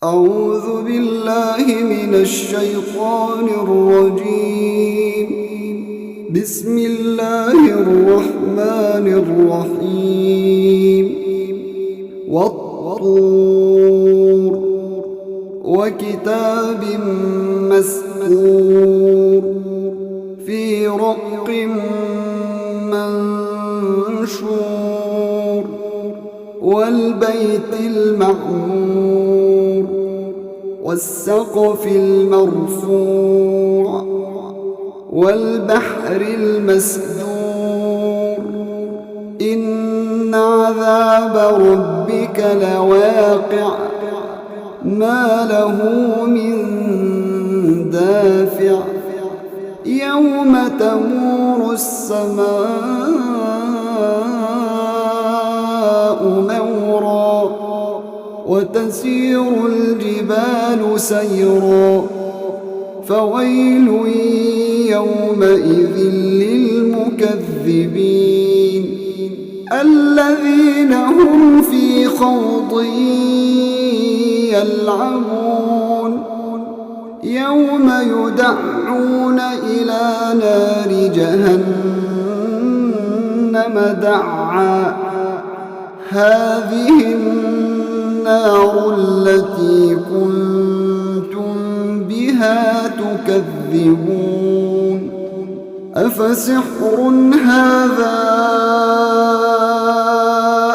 أعوذ بالله من الشيطان الرجيم. بسم الله الرحمن الرحيم. والطور وكتاب مسكور في رق منشور والبيت المعمور والسقف المرفوع والبحر المسجور إن عذاب ربك لواقع ما له من دافع يوم تمور السماء مورا وتسير الجبال سيرا فويل يومئذ للمكذبين الذين هم في خوض يلعبون يوم يدعون إلى نار جهنم دعا هذه النار التي كنتم بها تكذبون أفسحر هذا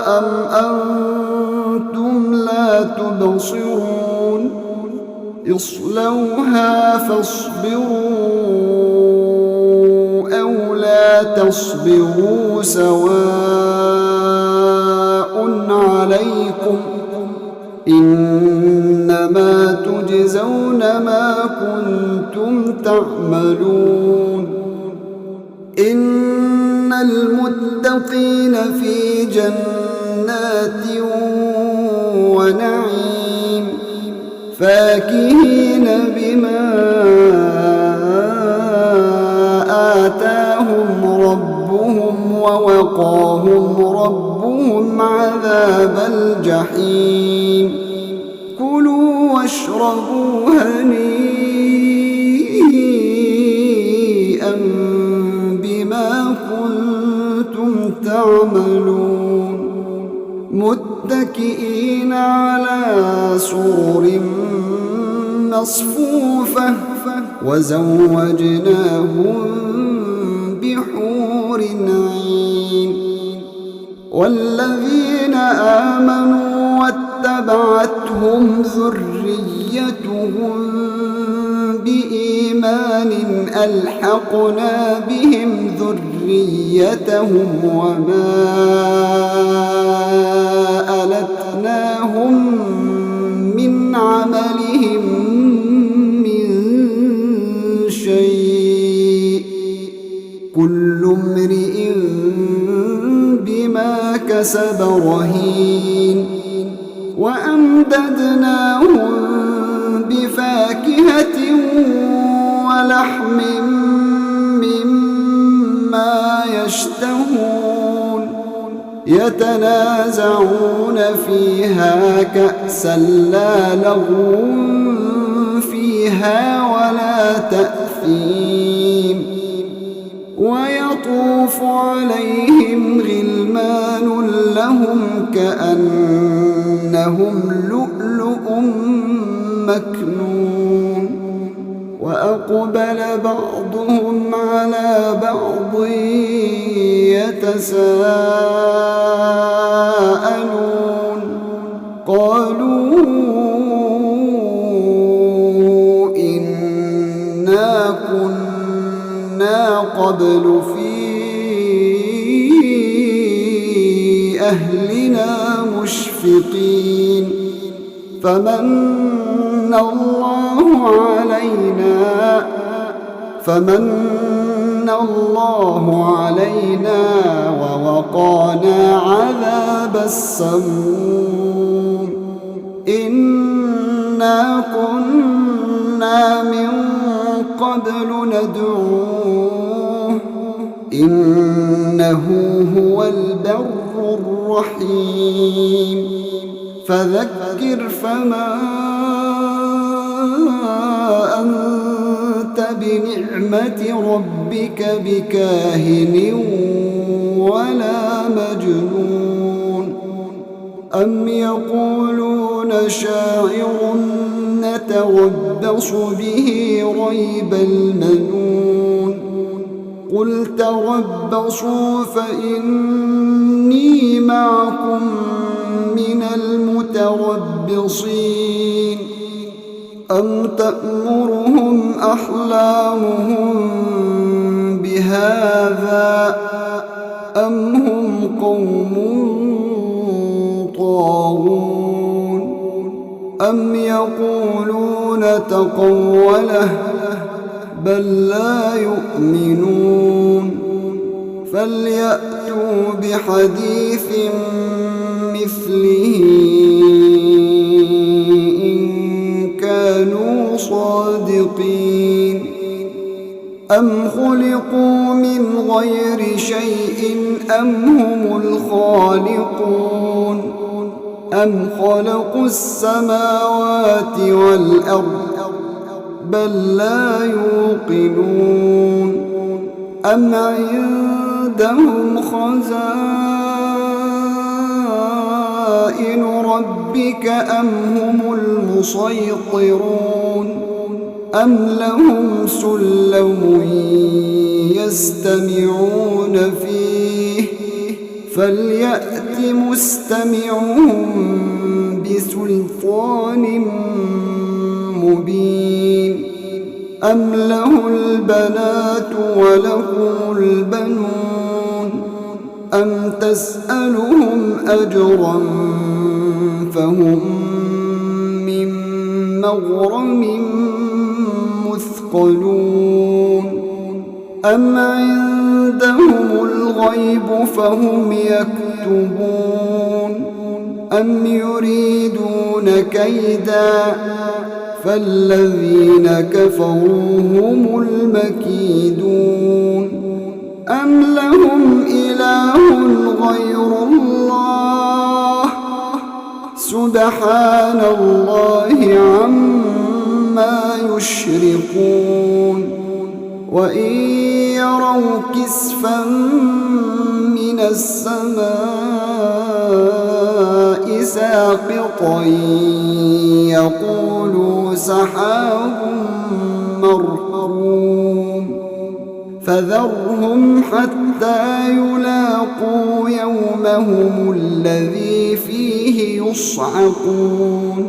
أم أنتم لا تبصرون اصلوها فاصبروا أو لا تصبروا سواء عليكم إنما تجزون ما كنتم تعملون إن المتقين في جنات ونعيم فاكهين بما آتاهم ربهم ووقاهم ربهم عذاب الجحيم كلوا واشربوا هنيئا بما كنتم تعملون متكئين على سرر مصفوفة وزوجناهم بحور عين والذين آمنوا واتبعتهم ذريتهم بإيمان ألحقنا بهم ذريتهم وما ألتناهم من عملهم من شيء كل امرئ بما كسب رهين وأمددناهم بفاكهة ولحم مما يشتهون يتنازعون فيها كأسا لا لغو فيها ولا تأثيم ويطوف عليهم غلمان لهم كأنهم لؤلؤ مكنون وأقبل بعضهم على بعض يتساءلون قالوا إنا كنا قبل في أهلنا مشفقين فمن الله علينا ووقانا عذاب السموم إنا كنا من قبل ندعوه إنه هو البر الرحيم فذكر فما بنعمة ربك بكاهن ولا مجنون أم يقولون شاعر نتربص به ريب المنون قل تربصوا فإني معكم من المتربصين أم تأمرهم أحلامهم بهذا أم هم قوم طاغون أم يقولون تقوله بل لا يؤمنون فليأتوا بحديث مثله إن كانوا صادقين أم خلقوا من غير شيء أم هم الخالقون أم خلقوا السماوات والأرض بل لا يوقنون أم عندهم خزائن ربك أم هم المسيطرون أم لهم سلم يستمعون فيه فليأت مستمعهم بسلطان مبين أم له البنات ولكم البنون أم تسألهم أجرا فهم من مغرم مثقلون أم عندهم الغيب فهم يكتبون أم يريدون كيدا فالذين كفروا هم المكيدون أم لهم إله غير الله سبحان الله عما يشركون وإن يروا كسفا من السماء ساقطا يقولوا سحاب مركوم فذرهم حتى يلاقوا يومهم الذي فيه يصعقون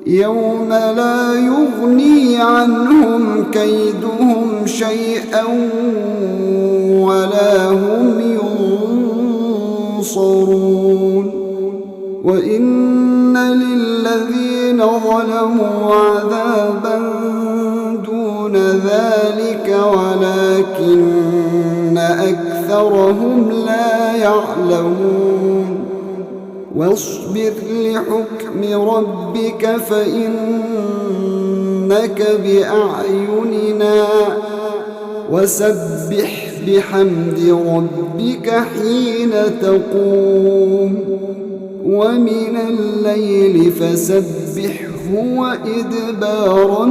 يوم لا يغني عنهم كيدهم شيئا ولا هم ينصرون وإن للذين ظلموا عذابا دون ذلك ولكن أكثرهم لا يعلمون واصبر لحكم ربك فإنك بأعيننا وسبح بحمد ربك حين تقوم ومن الليل فسبحه وإدبار